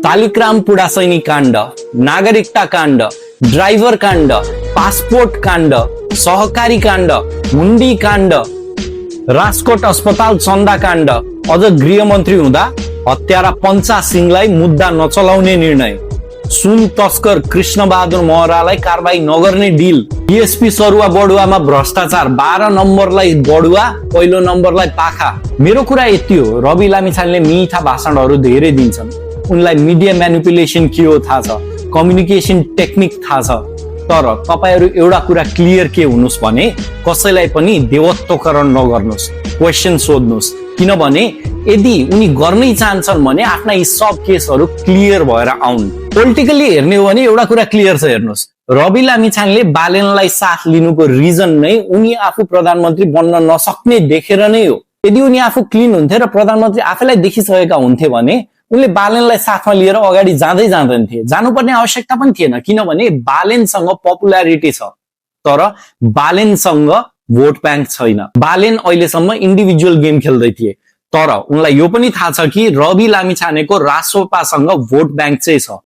तालिग्राम पुडासैनी काण्ड, नागरिकता काण्ड, ड्राइभर काण्ड, पासपोर्ट काण्ड, सहकारी काण्ड, हुन्डी काण्ड, राजकोट अस्पताल चन्दा काण्ड, अझ गृहमन्त्री हुँदा हत्यारा पञ्चा सिंहलाई मुद्दा नचलाउने निर्णय, सुन तस्कर कृष्ण बहादुर महरालाई कारबाही नगर्ने डिल, डीएसपी सरुवा बडुवामा भ्रष्टाचार, 12 नम्बरलाई बडुवा, पहिलो नम्बरलाई पाखा। मेरो कुरा यति हो, रवि लामिछानेले मिठा भाषणहरू धेरै दिन्छन्, उनलाई मिडिया म्यानिपुलेसन के हो थाहा छ, कम्युनिकेसन टेक्निक थाहा छ, तर तपाईहरु एउटा कुरा क्लियर के हुनुस् भने कसैलाई पनि देवत्वकरण नगर्नुस्, क्वेशन सोध्नुस्, किनभने यदि उनी गर्नै चाहन्छन् भने आफ्ना यी सब केसहरू क्लियर भएर आउन्। पोलिटिकली हेर्ने हो भने एउटा कुरा क्लियर छ, हेर्नुस्, रवि लामिछानेले बालेनलाई साथ लिनुको रिजन नै उनी आफू प्रधानमन्त्री बन्न नसक्ने देखेर नै हो। यदि उनी आफू क्लिन हुन्थे र प्रधानमन्त्री आफैलाई देखिसकेका हुन्थे भने उनले बालेनलाई साथमा लिएर अगाडि जाँदै जाँदैनथे, जानुपर्ने आवश्यकता पनि थिएन, किनभने बालेनसँग पपुलारिटी छ तर बालेनसँग भोट ब्याङ्क छैन। बालेन अहिलेसम्म इन्डिभिजुअल गेम खेल्दै थिए, तर उनलाई यो पनि थाहा छ कि रवि लामिछानेको रासोपासँग भोट ब्याङ्क चाहिँ छ।